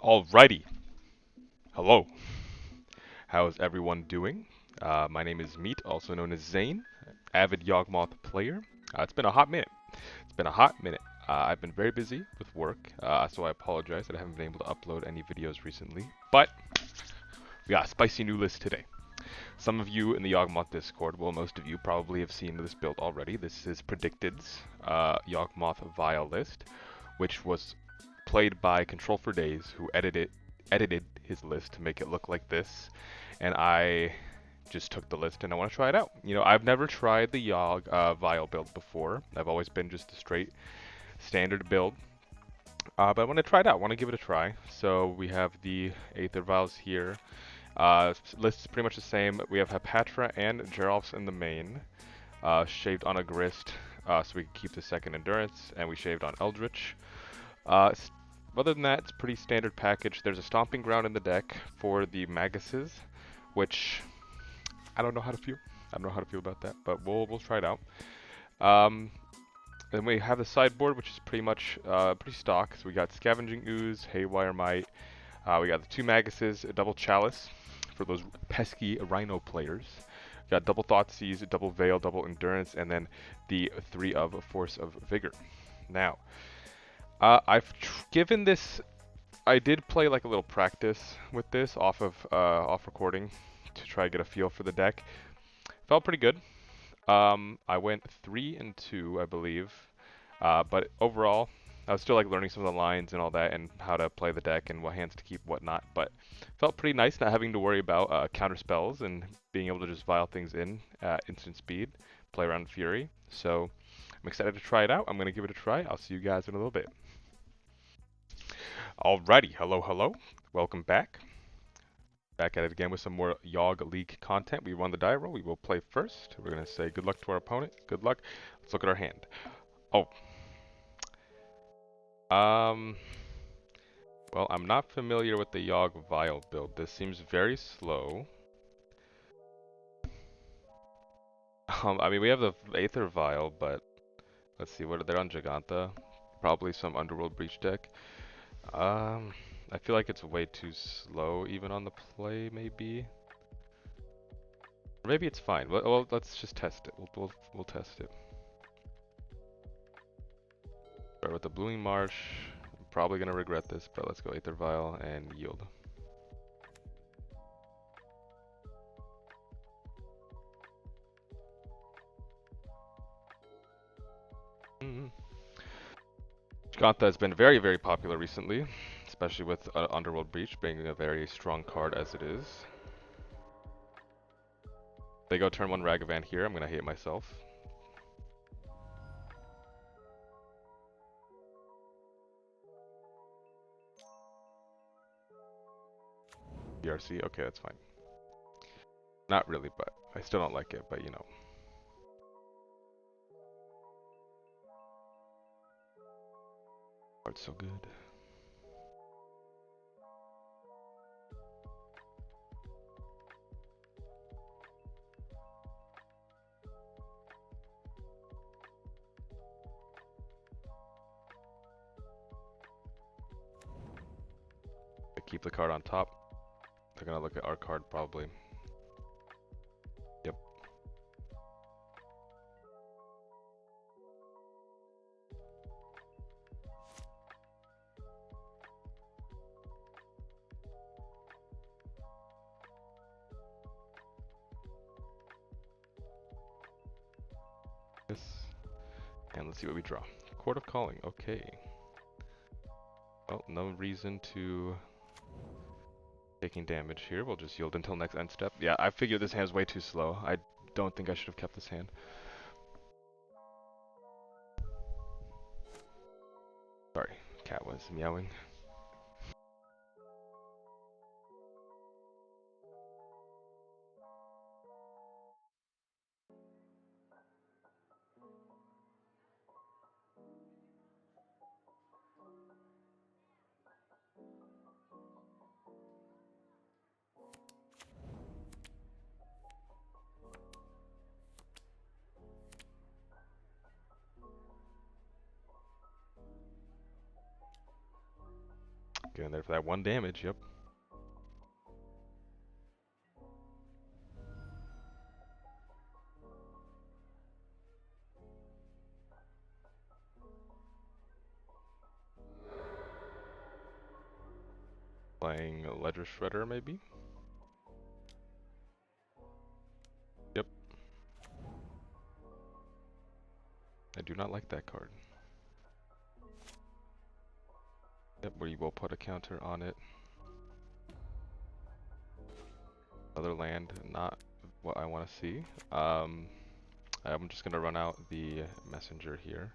Alrighty. Hello. How's everyone doing? My name is Meat, also known as Zane, avid Yawgmoth player. It's been a hot minute. I've been very busy with work, so I apologize that I haven't been able to upload any videos recently. But we got a spicy new list today. Some of you in the Yawgmoth Discord, well, most of you probably have seen this build already. This is Predicted's Yawgmoth Vial list, which was played by Control for Days, who edited his list to make it look like this, and I just took the list and I want to try it out. You know, I've never tried the Vial build before. I've always been just a straight standard build, but I want to try it out. I want to give it a try. So we have the Aether Vials here. List is pretty much the same. We have Hepatra and Geralf's in the main. Shaved on a Grist, so we can keep the second endurance, and we shaved on Eldritch. Other than that, it's a pretty standard package. There's a Stomping Ground in the deck for the Maguses, which I don't know how to feel. I don't know how to feel about that, but we'll try it out. Then we have the sideboard, which is pretty much pretty stock. So we got Scavenging Ooze, Haywire Might. We got the two Maguses, a double Chalice for those pesky Rhino players. We got double Thoughtseize, double Veil, double Endurance, and then the 3 of Force of Vigor. Now, I've given this. I did play like a little practice with this off recording to try to get a feel for the deck. Felt pretty good. I went 3 and 2, I believe. But overall, I was still like learning some of the lines and all that, and how to play the deck and what hands to keep, whatnot. But felt pretty nice not having to worry about counter spells and being able to just vial things in at instant speed, play around Fury. So I'm excited to try it out. I'm gonna give it a try. I'll see you guys in a little bit. Alrighty, hello. Welcome back. Back at it again with some more Yawg League content. We run the die roll. We will play first. We're gonna say good luck to our opponent. Good luck. Let's look at our hand. Oh. Well, I'm not familiar with the Yawg Vial build. This seems very slow. I mean, we have the Aether Vial, but let's see, what are they on Giganta? Probably some Underworld Breach deck. I feel like it's way too slow even on the play, maybe. Or maybe it's fine. Well, let's just test it. We'll test it. Start with the Blooming Marsh. I'm probably gonna regret this, but let's go Aether Vial and yield. Giganta has been very popular recently, especially with Underworld Breach being a very strong card as it is. They go turn 1 Ragavan here. I'm gonna hate myself. BRC, okay, that's fine. Not really, but I still don't like it, but you know. It's so good. I keep the card on top. They're gonna look at our card probably. Yep. This. And let's see what we draw. Court of Calling, okay. Well, no reason to taking damage here. We'll just yield until next end step. Yeah, I figured this hand's way too slow. I don't think I should have kept this hand. Sorry, cat was meowing. Get in there for that 1 damage, yep. Playing a Ledger Shredder, maybe? Yep. I do not like that card. Yep, we will put a counter on it. Other land, not what I want to see. I'm just gonna run out the messenger here.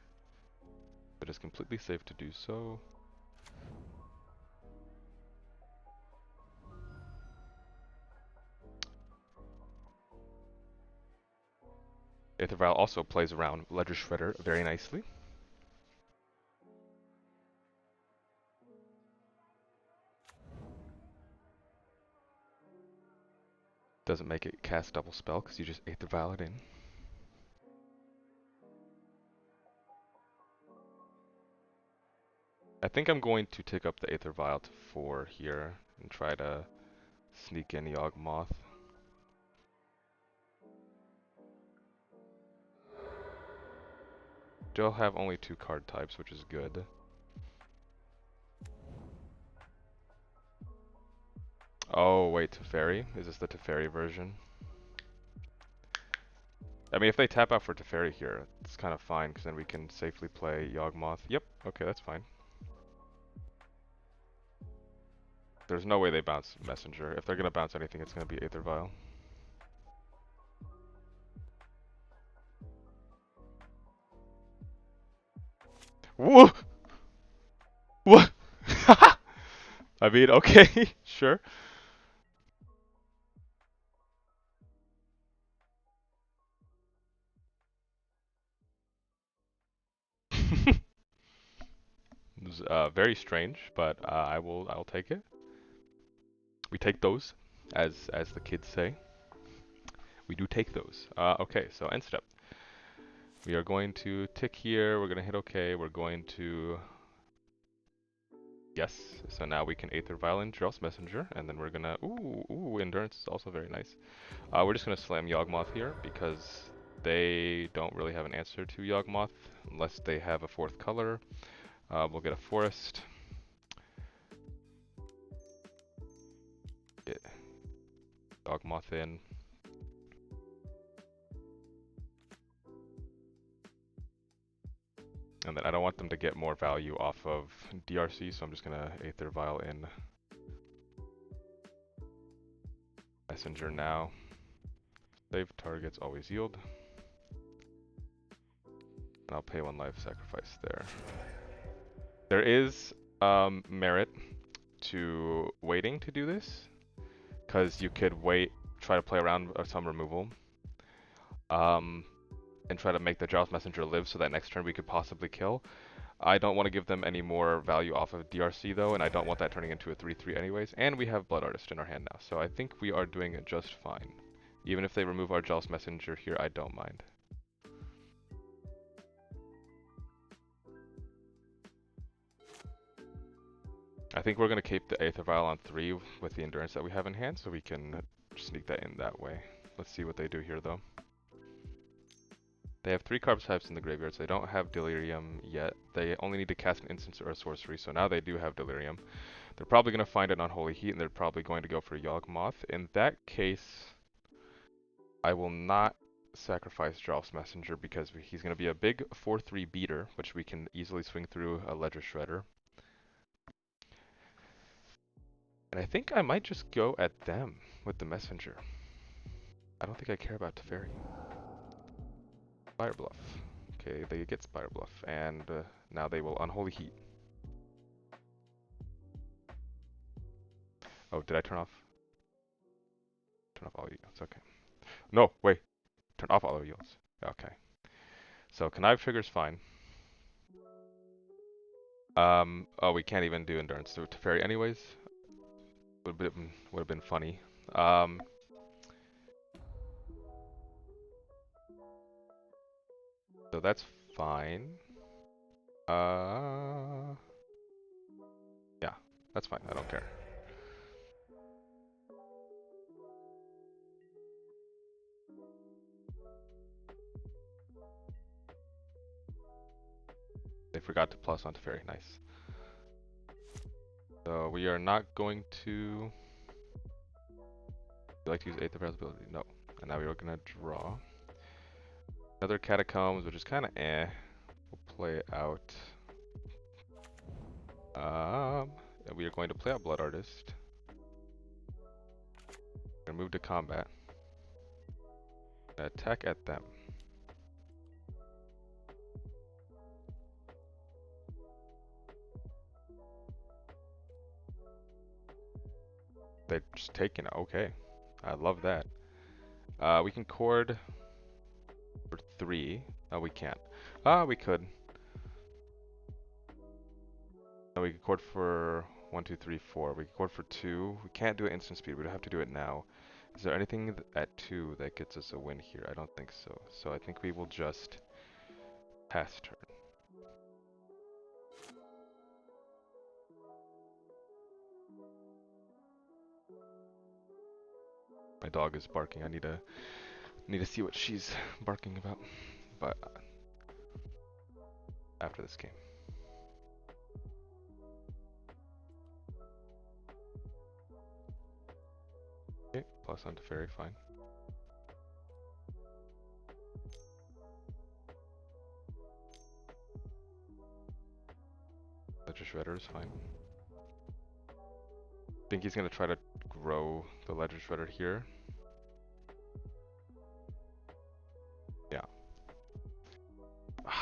It is completely safe to do so. Aether Vial also plays around Ledger Shredder very nicely. Doesn't make it cast double spell because you just Aether Vial it in. I think I'm going to take up the Aether Vial to 4 here and try to sneak in Yawgmoth. Still have only 2 card types, which is good. Oh, wait, Teferi? Is this the Teferi version? I mean, if they tap out for Teferi here, it's kind of fine, because then we can safely play Yawgmoth. Yep, okay, that's fine. There's no way they bounce Messenger. If they're going to bounce anything, it's going to be Aether Vial. Whoa! What? I mean, okay, sure. It was very strange, but I'll take it. We take those, as the kids say. We do take those. Okay, so end step. We are going to tick here. We're going to hit OK. We're going to... Yes. So now we can Aether Vial in Drell's Messenger, and then we're going to... Ooh, Endurance is also very nice. We're just going to slam Yawgmoth here, because they don't really have an answer to Yawgmoth, unless they have a 4th color. We'll get a Forest. Get Yawgmoth in. And then I don't want them to get more value off of DRC, so I'm just gonna Aether Vial in Messenger now. Save targets, always yield. And I'll pay 1 life sacrifice there. There is merit to waiting to do this, because you could wait, try to play around some removal, and try to make the Drowse Messenger live so that next turn we could possibly kill. I don't want to give them any more value off of DRC though, and I don't want that turning into a 3-3 anyways, and we have Blood Artist in our hand now, so I think we are doing it just fine. Even if they remove our Drowse Messenger here, I don't mind. I think we're going to keep the Aether Vial on 3 with the Endurance that we have in hand, so we can sneak that in that way. Let's see what they do here though. They have 3 carb types in the graveyard, so they don't have Delirium yet. They only need to cast an instance or a sorcery, so now they do have Delirium. They're probably going to find an Unholy Heat, and they're probably going to go for Yawgmoth. In that case, I will not sacrifice Drelf's Messenger, because he's going to be a big 4-3 beater, which we can easily swing through a Ledger Shredder. And I think I might just go at them with the Messenger. I don't think I care about Teferi. Spire Bluff. Okay, they get Spire Bluff, and now they will Unholy Heat. Oh, did I turn off? Turn off all yields, okay. No, wait. Turn off all yields. Okay. So Connive trigger's fine. Oh, we can't even do Endurance to Teferi anyways. Would have been funny. So that's fine. Yeah. That's fine, I don't care. They forgot to plus onto Fairy, nice. So we are not going to... You like to use Aether Vial's ability? No. And now we are going to draw. Another Catacombs, which is kind of eh. We'll play it out. And we are going to play out Blood Artist. We're going to move to combat. Attack at them. They're just taking it. Okay. I love that. We can chord for 3. Oh, we can't. We could. No, we could chord for 1, 2, 3, 4. We could chord for 2. We can't do it instant speed. We'd have to do it now. Is there anything at 2 that gets us a win here? I don't think so. So I think we will just pass turn. My dog is barking. I need to see what she's barking about. But after this game. Okay, plus onto Fairy, fine. Ledger Shredder is fine. I think he's gonna try to grow the Ledger Shredder here. Yeah.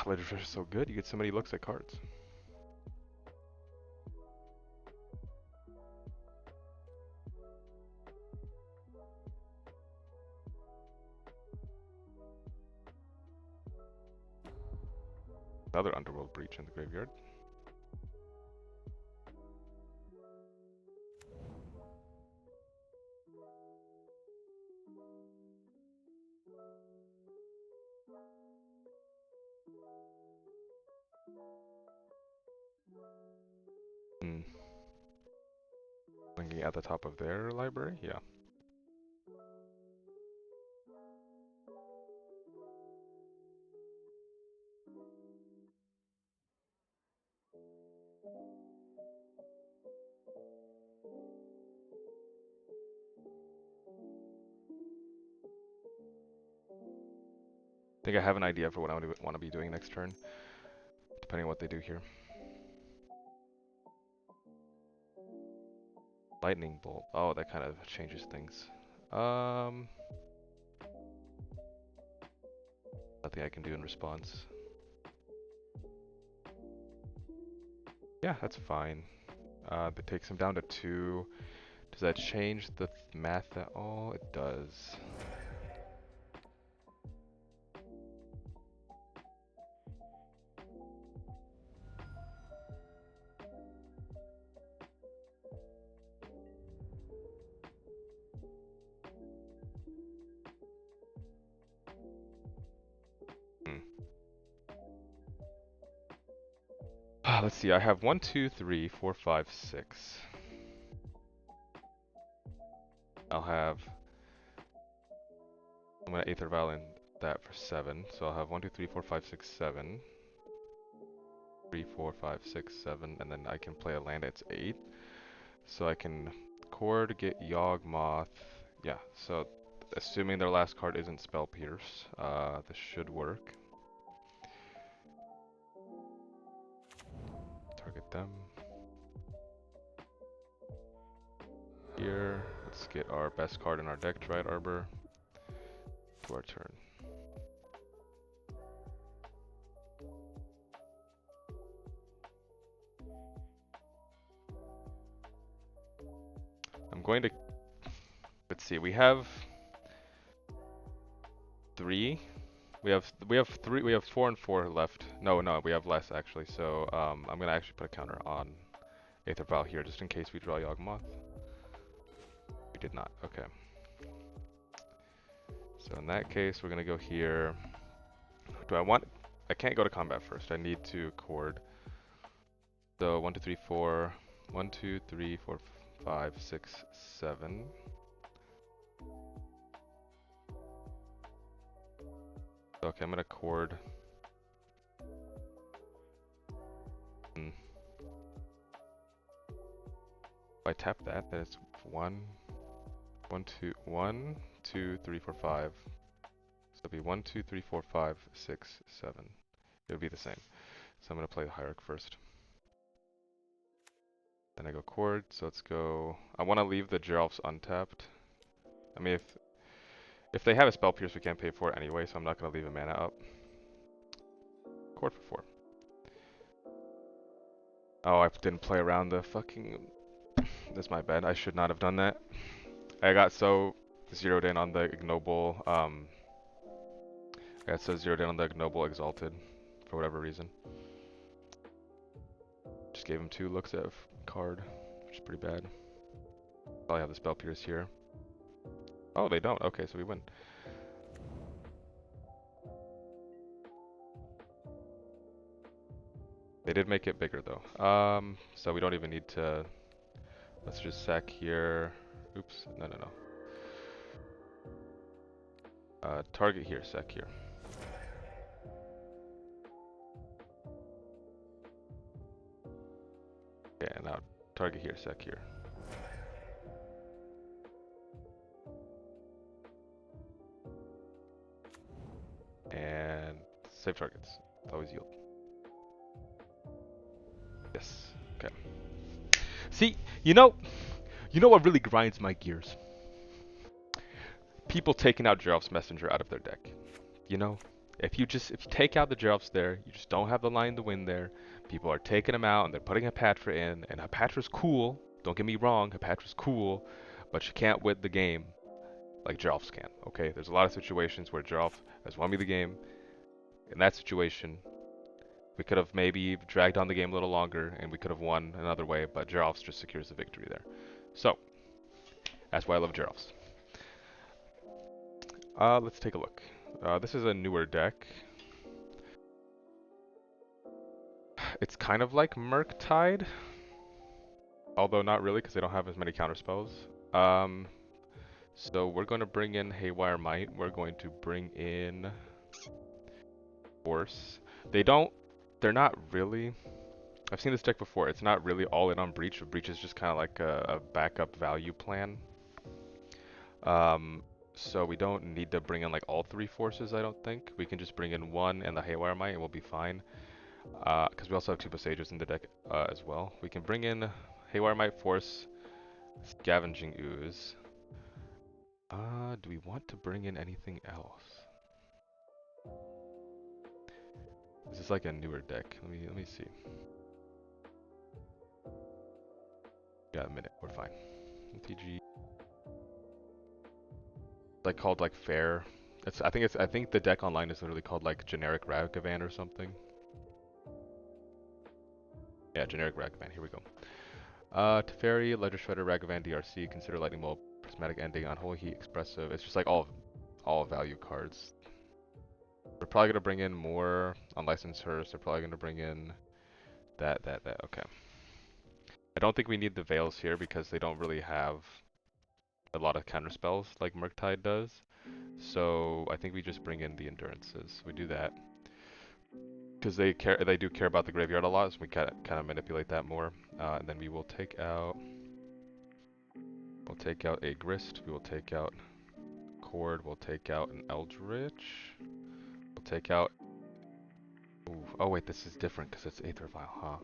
Ledger Shredder is so good. You get so many looks at cards. Another Underworld Breach in the graveyard. Thinking at the top of their library? Yeah. I think I have an idea for what I want to be doing next turn, depending on what they do here. Lightning Bolt. Oh, that kind of changes things. Nothing I can do in response. Yeah, that's fine. That takes him down to 2. Does that change the math at all? It does. Let's see, I have 1, 2, 3, 4, 5, 6. I'll have... I'm going to Aether Vial in that for 7. So I'll have 1, 2, 3, 4, 5, 6, 7. 3, 4, 5, 6, 7. And then I can play a land that's 8. So I can chord, get Yawgmoth. Yeah, so assuming their last card isn't Spell Pierce, this should work. Target them. Here, let's get our best card in our deck, Dryad Arbor, to our turn. I'm going to, let's see, we have 3. We have 3. We have 4 and 4 left. No, we have less actually. So I'm gonna actually put a counter on Aether Vial here, just in case we draw Yawgmoth. We did not. Okay. So in that case, we're gonna go here. Do I want? I can't go to combat first. I need to chord. So 1, 2, 3, 4, 1, 2, 3, 4, 5, 6, 7. Okay, I'm gonna chord. If I tap that, then it's 1, 1, 2, 1, 2, 3, 4, 5. So it'll be 1, 2, 3, 4, 5, 6, 7. It would be the same. So I'm gonna play the Hierarch first. Then I go chord, so let's go. I want to leave the Geralfs untapped. I mean, if they have a Spell Pierce, we can't pay for it anyway, so I'm not gonna leave a mana up. Chord for 4. Oh, I didn't play around the fucking. That's my bad. I should not have done that. I got so zeroed in on the ignoble. I got so zeroed in on the ignoble exalted, for whatever reason. Just gave him 2 looks at card, which is pretty bad. Probably have the Spell Pierce here. Oh, they don't. Okay, so we win. They did make it bigger though. So we don't even need to. Let's just sack here. Oops. No. Target here. Sack here. Okay, and now target here. Sack here. And save targets. Always yield. Yes. Okay. See, you know what really grinds my gears? People taking out Geralf's Messenger out of their deck. You know, if you take out the Geralf's there, you just don't have the line to win there. People are taking them out and they're putting Hapatra in, and Hapatra's cool. Don't get me wrong, Hapatra's cool, but you can't win the game like Geralf's can. Okay, there's a lot of situations where Geralf has won me the game. In that situation, we could have maybe dragged on the game a little longer, and we could have won another way, but Geralf's just secures the victory there. So, that's why I love Geralf's. Let's take a look. This is a newer deck. It's kind of like Murktide, although not really because they don't have as many counterspells. So we're going to bring in Haywire Might. We're going to bring in Force. They're not really. I've seen this deck before. It's not really all in on Breach. Breach is just kind of like a backup value plan. So we don't need to bring in like all 3 forces, I don't think. We can just bring in 1 and the Haywire Might and we'll be fine. Because we also have 2 Sages in the deck as well. We can bring in Haywire Might, Force, Scavenging Ooze. Do we want to bring in anything else? This is like a newer deck. Let me see. Got a minute. We're fine. MTG. Like called like Fair. I think the deck online is literally called like generic Ragavan or something. Yeah, generic Ragavan. Here we go. Teferi, Ledger Shredder, Ragavan, DRC, Consider Lightning Bolt, Prismatic Ending, Unholy Heat, Expressive. It's just like all value cards. We're probably gonna bring in more Unlicensed Hearse. They're probably gonna bring in that. Okay. I don't think we need the Veils here because they don't really have a lot of counter spells like Murktide does. So I think we just bring in the Endurances. We do that because they do care about the graveyard a lot, so we kind of manipulate that more. And then we will take out. We'll take out a Grist. We will take out Chord. We'll take out an Eldritch. We'll take out. Ooh, oh wait, this is different because it's Aether Vial, huh?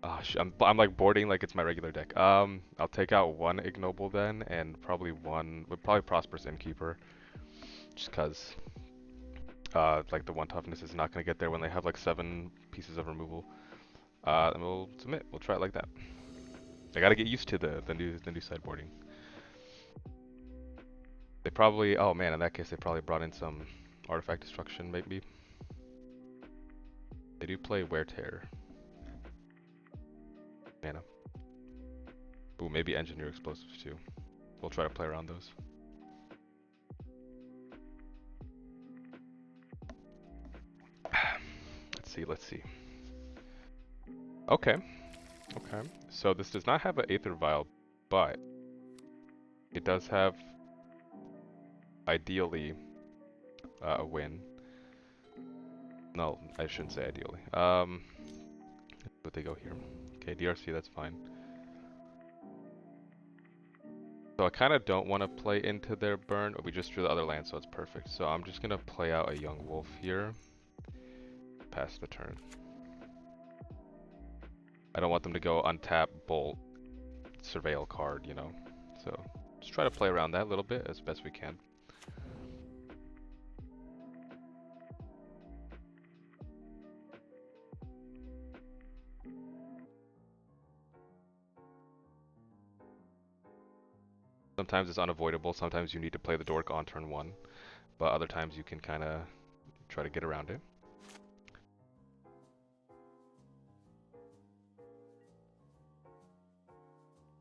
Oh, I'm like boarding like it's my regular deck. I'll take out 1 Ignoble then, and probably Prosperous Innkeeper, just cause like the 1 toughness is not gonna get there when they have like 7 pieces of removal. And we'll submit. We'll try it like that. I gotta get used to the new sideboarding. They probably, oh man, in that case they probably brought in some Artifact Destruction maybe. They do play Wear Tear. Mana. Ooh, maybe Engineer Explosives too. We'll try to play around those. Let's see. Okay. Okay, so this does not have an Aether Vial, but it does have, ideally, a win. No, I shouldn't say ideally. But they go here. Okay, DRC, that's fine. So I kind of don't want to play into their burn, but we just drew the other land, so it's perfect. So I'm just going to play out a Yawgmoth here, pass the turn. I don't want them to go untap, bolt, surveil card, you know. So just try to play around that a little bit as best we can. Sometimes it's unavoidable, sometimes you need to play the dork on turn 1, but other times you can kind of try to get around it.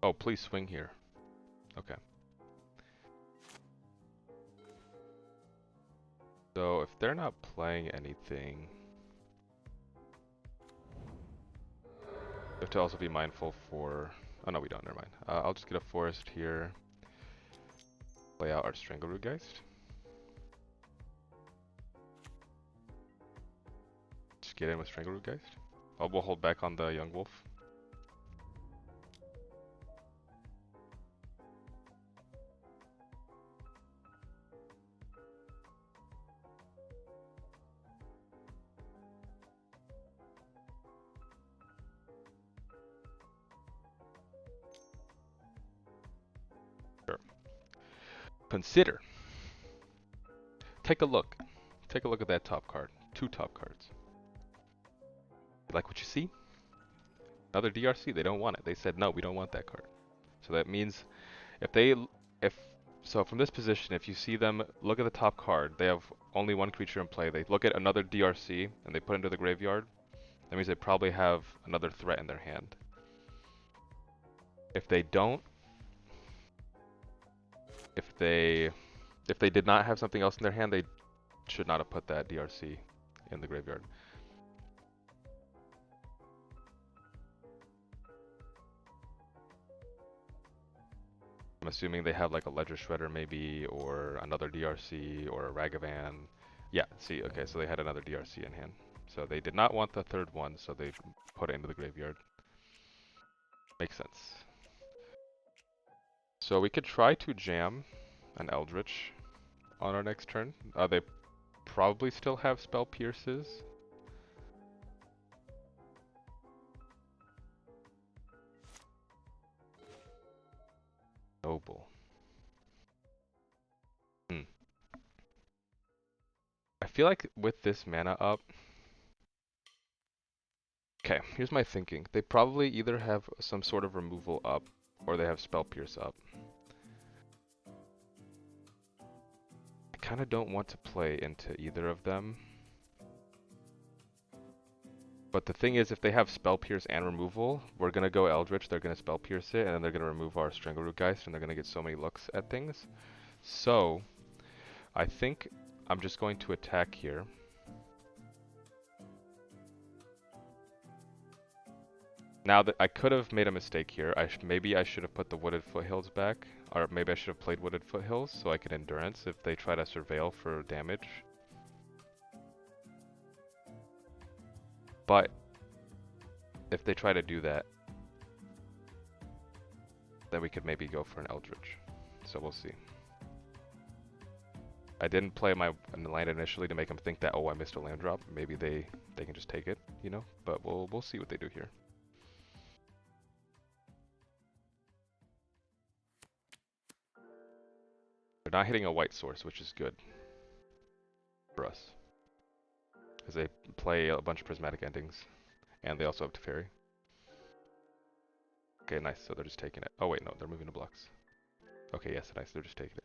Oh, please swing here. Okay. So if they're not playing anything, we have to also be mindful for... Oh no, we don't, never mind. I'll just get a forest here, play out our Strangleroot Geist. Just get in with Strangleroot Geist. Oh, we'll hold back on the Yawgmoth. Sure. Consider. Take a look. Take a look at that top card. 2 top cards. You like what you see? Another DRC, they don't want it. They said, no, we don't want that card. So that means so from this position, if you see them look at the top card, they have only 1 creature in play. They look at another DRC and they put it into the graveyard. That means they probably have another threat in their hand. If they don't, if they did not have something else in their hand, they should not have put that DRC in the graveyard. I'm assuming they have like a Ledger Shredder maybe, or another DRC, or a Ragavan. Yeah, see, okay, so they had another DRC in hand. So they did not want the 3rd one, so they put it into the graveyard. Makes sense. So we could try to jam an Eldritch on our next turn. They probably still have Spell Pierces. Noble. I feel like with this mana up... Okay, here's my thinking. They probably either have some sort of removal up, or they have Spell Pierce up. I kind of don't want to play into either of them. But the thing is, if they have Spell Pierce and removal, we're going to go Eldritch, they're going to Spell Pierce it, and then they're going to remove our Strangleroot Geist, and they're going to get so many looks at things. So, I think I'm just going to attack here. Now that I could have made a mistake here, maybe I should have put the Wooded Foothills back, or maybe I should have played Wooded Foothills so I could Endurance if they try to Surveil for damage. But if they try to do that, then we could maybe go for an Eldritch. So we'll see. I didn't play my land initially to make them think that, oh, I missed a land drop. Maybe they can just take it, you know? But we'll see what they do here. They're not hitting a white source, which is good for us, because they play a bunch of Prismatic Endings, and they also have Teferi. Okay, nice. So they're just taking it. Oh wait, no, they're moving to blocks. Okay, yes, nice. They're just taking it.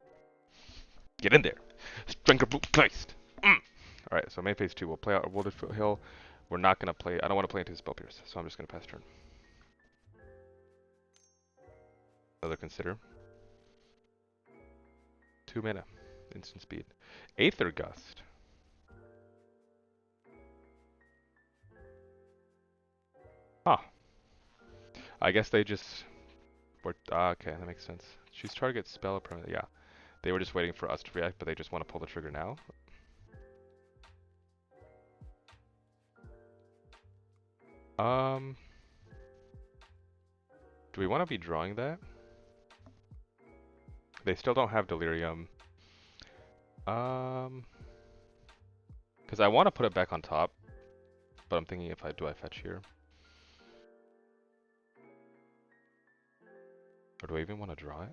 Get in there, Strangleroot Geist. All right, so main phase 2, we'll play out a Wooded Foothill. We're not gonna play. I don't want to play into Spell Pierce, so I'm just gonna pass turn. Another Consider. 2 mana, instant speed. Aether Gust. Huh. I guess they just were, okay, that makes sense. Choose target spell permanent, yeah. They were just waiting for us to react, but they just want to pull the trigger now. Do we want to be drawing that? They still don't have Delirium. Because I want to put it back on top, but I'm thinking if I fetch here? Or do I even want to draw it?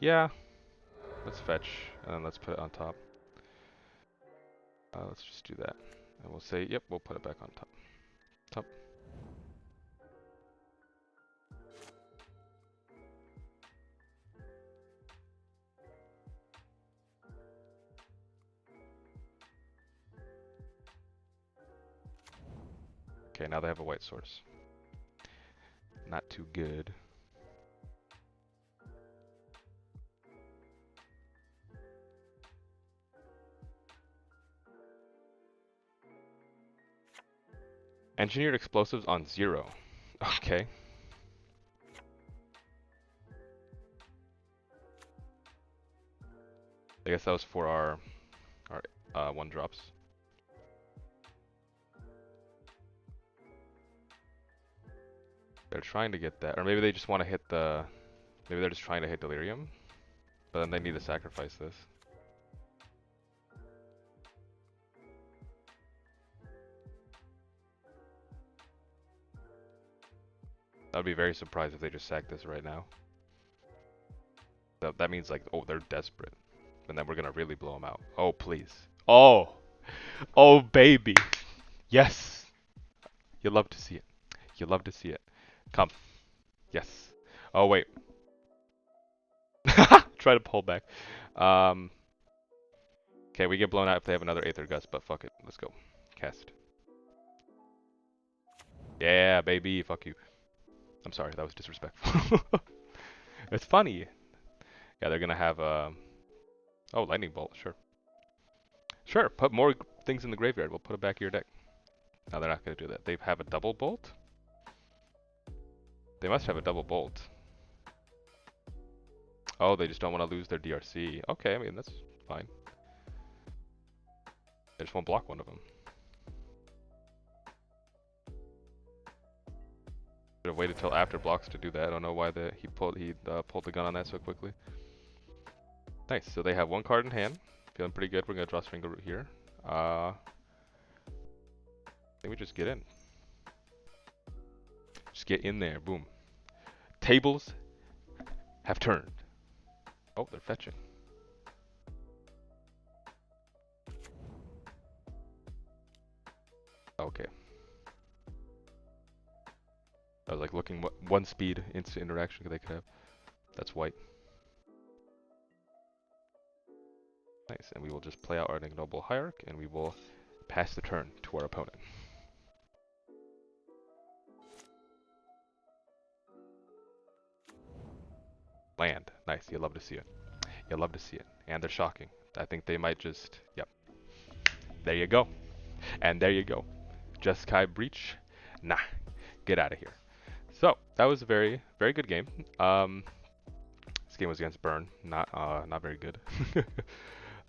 Yeah, let's fetch, and then let's put it on top. Let's just do that. And we'll say, yep, we'll put it back on top. Top. Okay, now they have a white source. Not too good. Engineered explosives on 0. Okay. I guess that was for our 1-drops. They're trying to get that, or maybe they just want to hit the, maybe they're just trying to hit Delirium, but then they need to sacrifice this. I would be very surprised if they just sack this right now. That means like, oh, they're desperate. And then we're gonna really blow them out. Oh, please. Oh! Oh, baby! Yes! You love to see it. You love to see it. Come. Yes. Oh, wait. Try to pull back. Okay, we get blown out if they have another Aether Gust, but fuck it. Let's go. Cast. Yeah, baby. Fuck you. I'm sorry, that was disrespectful. It's funny. Yeah, they're gonna have oh, Lightning Bolt, sure. Sure, put more things in the graveyard. We'll put it back in your deck. No, they're not gonna do that. They have a double bolt? They must have a double bolt. Oh, they just don't want to lose their DRC. Okay, I mean, that's fine. They just won't block one of them. Should have waited till after blocks to do that. I don't know why he pulled the gun on that so quickly. Nice. So they have one card in hand. Feeling pretty good. We're gonna draw Finger Root here. I think we just get in. Just get in there. Boom. Tables have turned. Oh, they're fetching. Okay. I was like looking what one speed instant interaction they could have. That's white. Nice, and we will just play out our Ignoble Hierarch, and we will pass the turn to our opponent. Land. Nice, you love to see it. You love to see it. And they're shocking. I think they might just, yep. There you go. And there you go. Jeskai Breach. Nah, get out of here. So, that was a very, very good game. This game was against Burn. Not very good.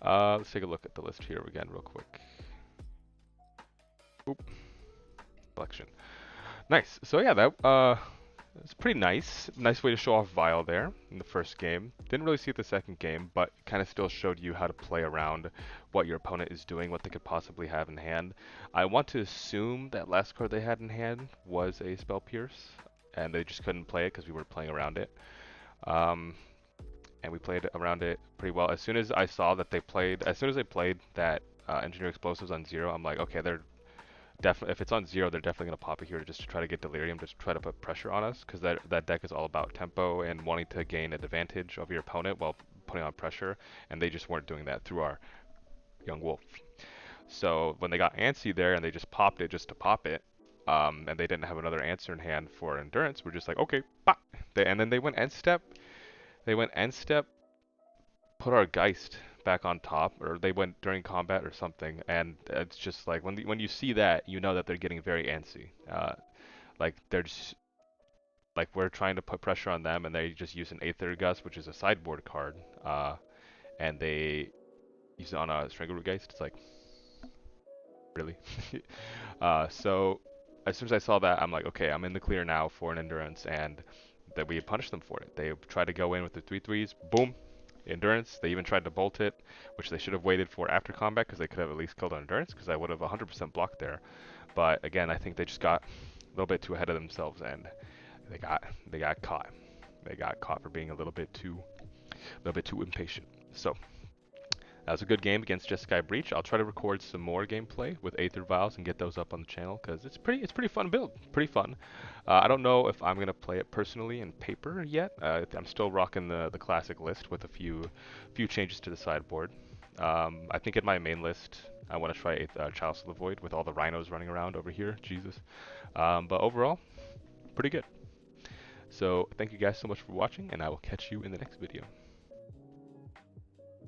Let's take a look at the list here again real quick. Oop. Selection. Nice. So yeah, that it's pretty nice. Nice way to show off Vial there in the first game. Didn't really see it the second game, but kind of still showed you how to play around what your opponent is doing, what they could possibly have in hand. I want to assume that last card they had in hand was a Spell Pierce, and they just couldn't play it because we were playing around it. And we played around it pretty well. As soon as I saw that they played that Engineer Explosives on 0, I'm like, okay, they're definitely, if it's on 0, they're definitely going to pop it here just to try to get Delirium, just try to put pressure on us, because that deck is all about tempo and wanting to gain an advantage over your opponent while putting on pressure, and they just weren't doing that through our Yawgmoth. So when they got antsy there and they just popped it just to pop it, and they didn't have another answer in hand for Endurance, we're just like, okay, pop. And then they went end step, put our Geist back on top, or they went during combat or something, and it's just like when you see that, you know that they're getting very antsy. Like they're just like we're trying to put pressure on them, and they just use an Aether Gust, which is a sideboard card, and they use it on a Strangleroot. It's like really. So as soon as I saw that, I'm like, okay, I'm in the clear now for an endurance, and that we punished them for it. They tried to go in with the 3/3s, boom, endurance. They even tried to bolt it, which they should have waited for after combat because they could have at least killed on endurance because I would have 100% blocked there. But again, I think they just got a little bit too ahead of themselves and they got caught. They got caught for being a little bit too impatient. So that was a good game against Jeskai Breach. I'll try to record some more gameplay with Aether Vials and get those up on the channel because it's pretty fun build, pretty fun. I don't know if I'm gonna play it personally in paper yet. I'm still rocking the classic list with a few changes to the sideboard. I think in my main list I want to try Chalice of the Void with all the rhinos running around over here. Jesus. But overall, pretty good. So thank you guys so much for watching, and I will catch you in the next video.